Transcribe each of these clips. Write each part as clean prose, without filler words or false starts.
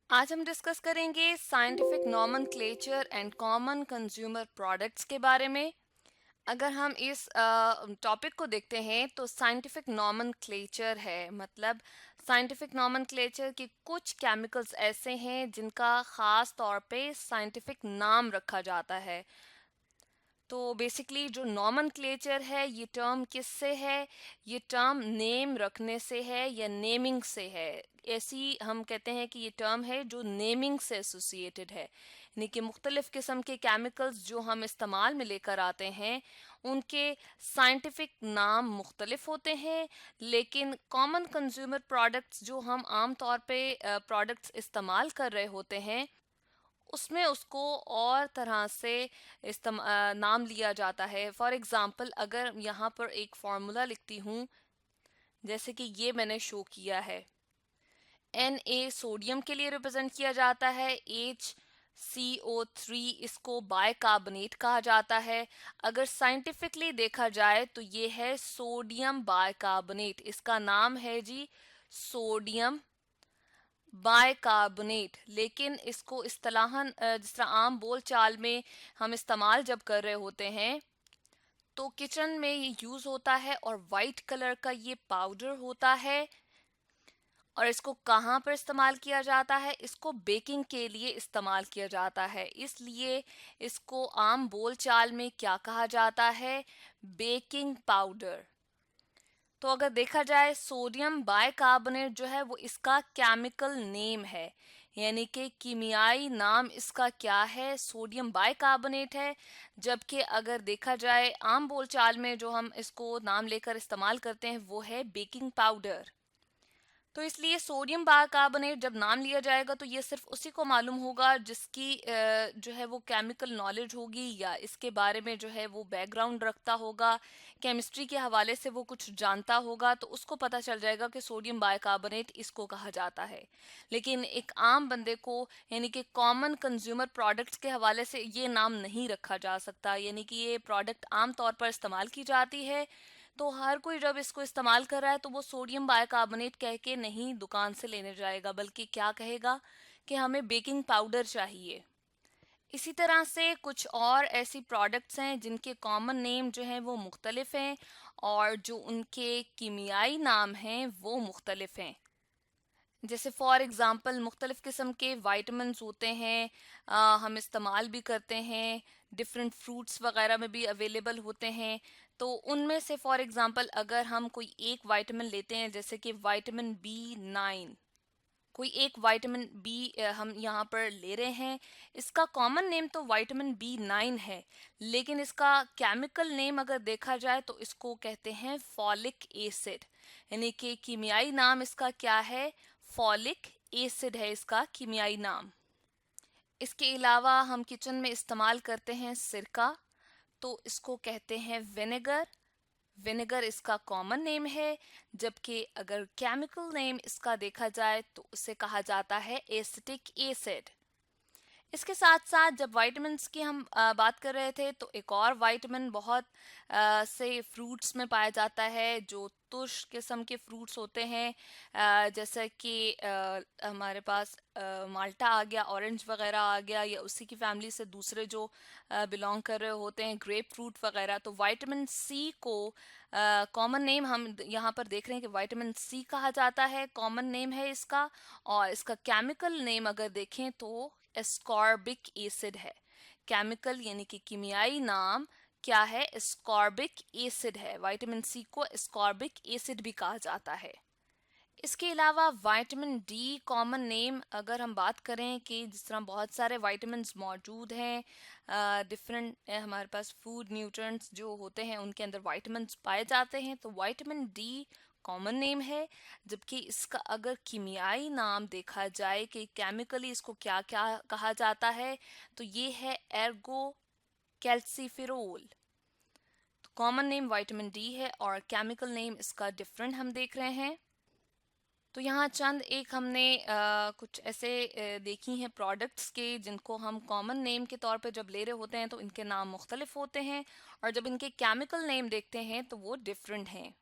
आज हम डिस्कस करेंगे scientific nomenclature and common consumer products के बारे में। अगर हम इस टॉपिक को देखते हैं तो साइंटिफिक नॉमेनक्लेचर है, मतलब साइंटिफिक नॉमेनक्लेचर के कुछ केमिकल्स ऐसे हैं जिनका खास तौर पे साइंटिफिक नाम रखा जाता है। तो बेसिकली जो नॉमेनक्लेचर है, ये टर्म किससे है? ये टर्म नेम रखने से है या नेमिंग से है। ऐसी हम कहते हैं कि ये टर्म है जो नेमिंग से एसोसिएटेड है, यानी कि मुख्तलिफ किस्म के केमिकल्स जो हम इस्तेमाल में लेकर आते हैं उनके साइंटिफिक नाम मुख्तलिफ होते हैं, लेकिन कॉमन कंज्यूमर प्रोडक्ट्स जो हम आम तौर पे प्रोडक्ट्स इस्तेमाल कर रहे होते हैं उसमें उसको और तरह से नाम लिया जाता है। फॉर एग्जांपल, अगर यहाँ पर एक फार्मूला लिखती हूँ, जैसे कि ये मैंने शो किया है। Na सोडियम के लिए रिप्रेजेंट किया जाता है, HCO3 इसको बाइकार्बोनेट कहा जाता है। अगर साइंटिफिकली देखा जाए तो ये है सोडियम बाइकार्बोनेट, इसका नाम है जी सोडियम बाइकार्बोनेट। लेकिन इसको इस्तिलाहन जिस तरह आम बोल चाल में हम इस्तेमाल जब कर रहे होते हैं तो किचन में ये यूज होता है और वाइट कलर का ये पाउडर होता है। और इसको कहाँ पर इस्तेमाल किया जाता है? इसको बेकिंग के लिए इस्तेमाल किया जाता है, इसलिए इसको आम बोल चाल में क्या कहा जाता है? Baking powder. तो अगर देखा जाए सोडियम बाइकार्बोनेट जो है वो इसका केमिकल नेम है, यानी कि कीमियाई नाम इसका क्या है? सोडियम बाइकार्बोनेट है। जबकि अगर देखा जाए आम बोलचाल में जो हम इसको नाम लेकर इस्तेमाल करते हैं वो है बेकिंग पाउडर। तो इसलिए सोडियम बाइकार्बोनेट जब नाम लिया जाएगा तो ये सिर्फ उसी को मालूम होगा जिसकी जो है वो केमिकल नॉलेज होगी या इसके बारे में जो है वो बैकग्राउंड रखता होगा, केमिस्ट्री के हवाले से वो कुछ जानता होगा, तो उसको पता चल जाएगा कि सोडियम बाइकार्बोनेट इसको कहा जाता है। लेकिन एक आम बंदे को, यानी कि कॉमन कंज्यूमर प्रोडक्ट्स के हवाले से ये नाम नहीं रखा जा सकता, यानी कि ये प्रोडक्ट आम तौर पर इस्तेमाल की जाती है तो हर कोई जब इसको इस्तेमाल कर रहा है तो वो सोडियम बाइकार्बोनेट कह के नहीं दुकान से लेने जाएगा, बल्कि क्या कहेगा कि हमें बेकिंग पाउडर चाहिए। इसी तरह से कुछ और ऐसी प्रोडक्ट्स हैं जिनके कॉमन नेम जो हैं वो मुख्तलिफ हैं और जो उनके कीमियाई नाम हैं वो मुख्तलिफ हैं। जैसे फॉर एग्ज़ाम्पल मुख्तलिफ़ किस्म के वाइटामिन्स होते हैं, हम इस्तेमाल भी करते हैं, डिफरेंट फ्रूट्स वगैरह में भी अवेलेबल होते हैं। तो उनमें से फॉर एग्ज़ाम्पल अगर हम कोई एक वाइटामिन लेते हैं, जैसे कि वाइटामिन B9, कोई एक विटामिन बी हम यहाँ पर ले रहे हैं, इसका कॉमन नेम तो विटामिन B9 है, लेकिन इसका केमिकल नेम अगर देखा जाए तो इसको कहते हैं फॉलिक एसिड, यानी कि कीमियाई नाम इसका क्या है? फॉलिक एसिड है इसका कीमियाई नाम। इसके अलावा हम किचन में इस्तेमाल करते हैं सिरका, तो इसको कहते हैं विनेगर। विनेगर इसका कॉमन नेम है, जबकि अगर केमिकल नेम इसका देखा जाए तो उसे कहा जाता है एसिटिक एसिड। इसके साथ साथ जब विटामिन्स की हम बात कर रहे थे तो एक और विटामिन बहुत से फ्रूट्स में पाया जाता है, जो तुर्श किस्म के फ्रूट्स होते हैं, जैसे कि हमारे पास माल्टा आ गया, ऑरेंज वगैरह आ गया, या उसी की फैमिली से दूसरे जो बिलोंग कर रहे होते हैं, ग्रेप फ्रूट वगैरह। तो विटामिन सी को कॉमन नेम हम यहाँ पर देख रहे हैं कि विटामिन सी कहा जाता है, कॉमन नेम है इसका। और इसका केमिकल नेम अगर देखें तो एस्कॉर्बिक एसिड है। केमिकल यानी कि कीमियाई नाम क्या है? एस्कॉर्बिक एसिड है। विटामिन सी को एस्कॉर्बिक एसिड भी कहा जाता है। इसके अलावा विटामिन डी कॉमन नेम अगर हम बात करें कि जिस तरह बहुत सारे विटामिन्स मौजूद हैं, डिफरेंट हमारे पास फूड न्यूट्रिएंट्स जो होते हैं उनके अंदर विटामिन्स पाए जाते हैं, तो विटामिन डी कॉमन नेम है। जबकि इसका अगर कीमियाई नाम देखा जाए कि केमिकली इसको क्या क्या कहा जाता है, तो ये है Ergo calciferol. Common name vitamin D है और केमिकल नेम इसका डिफरेंट हम देख रहे हैं। तो यहाँ चंद एक हमने कुछ ऐसे देखी हैं प्रोडक्ट्स के जिनको हम कॉमन नेम के तौर पे जब ले रहे होते हैं तो इनके नाम मुख्तलिफ होते हैं, और जब इनके केमिकल नेम देखते हैं तो वो डिफरेंट हैं।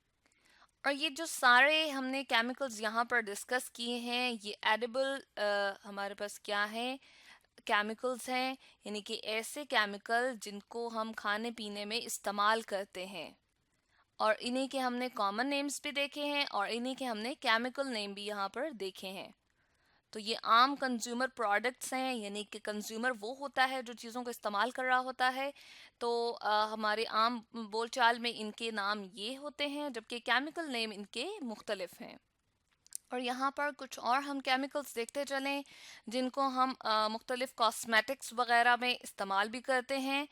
और ये जो सारे हमने केमिकल्स यहाँ पर डिस्कस किए हैं, ये एडिबल हमारे पास क्या है, केमिकल्स हैं, यानी कि ऐसे केमिकल जिनको हम खाने पीने में इस्तेमाल करते हैं। और इन्हीं के हमने कॉमन नेम्स भी देखे हैं और इन्हीं के हमने केमिकल नेम भी यहाँ पर देखे हैं। तो ये आम कंज्यूमर प्रोडक्ट्स हैं, यानी कि कंज्यूमर वो होता है जो चीज़ों को इस्तेमाल कर रहा होता है। तो हमारे आम बोलचाल में इनके नाम ये होते हैं, जबकि केमिकल नेम इनके मुख्तलिफ हैं। और यहाँ पर कुछ और हम केमिकल्स देखते चलें जिनको हम मुख्तलिफ कॉस्मेटिक्स वगैरह में इस्तेमाल भी करते हैं।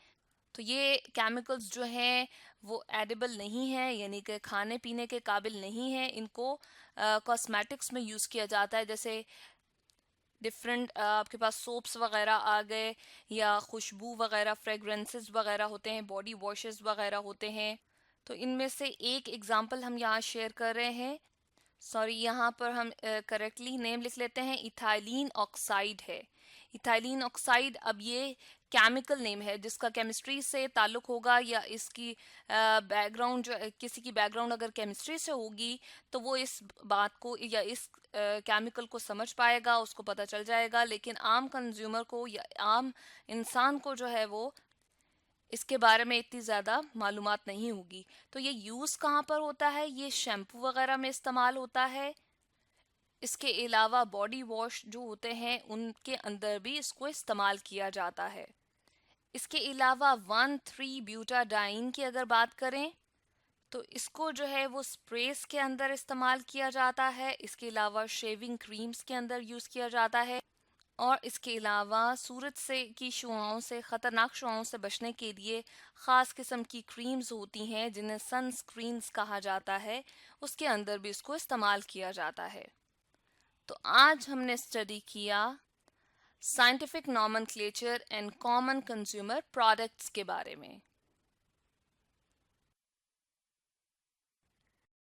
तो ये केमिकल्स जो हैं वो एडिबल नहीं है, यानी कि खाने पीने के काबिल नहीं है। इनको कॉस्मेटिक्स में यूज़ किया जाता है, जैसे डिफरेंट आपके पास सोप्स वगैरह आ गए, या खुशबू वगैरह फ्रेगरेंसेस वगैरह होते हैं, बॉडी वॉशेस वगैरह होते हैं। तो इनमें से एक एग्जांपल हम यहाँ शेयर कर रहे हैं। सॉरी, यहाँ पर हम करेक्टली नेम लिख लेते हैं, इथाइलिन ऑक्साइड है। इथाइलिन ऑक्साइड, अब ये केमिकल नेम है जिसका केमिस्ट्री से ताल्लुक होगा, या इसकी बैकग्राउंड जो किसी की बैकग्राउंड अगर केमिस्ट्री से होगी तो वो इस बात को या इस केमिकल को समझ पाएगा, उसको पता चल जाएगा। लेकिन आम कंज्यूमर को या आम इंसान को जो है वो इसके बारे में इतनी ज़्यादा मालूमात नहीं होगी। तो ये यूज़ कहाँ पर होता है, ये शैम्पू वगैरह में इस्तेमाल होता है। इसके अलावा बॉडी वॉश जो होते हैं उनके अंदर भी इसको इस्तेमाल किया जाता है। इसके अलावा 1,3-ब्यूटाडाइन की अगर बात करें तो इसको जो है वो स्प्रेस के अंदर इस्तेमाल किया जाता है। इसके अलावा शेविंग क्रीम्स के अंदर यूज़ किया जाता है। और इसके अलावा सूरज से की शुआओं से, ख़तरनाक शुआओं से बचने के लिए ख़ास किस्म की क्रीम्स होती हैं जिन्हें सनस्क्रीन्स कहा जाता है, उसके अंदर भी इसको इस्तेमाल किया जाता है। तो आज हमने स्टडी किया scientific nomenclature and common consumer products के बारे में।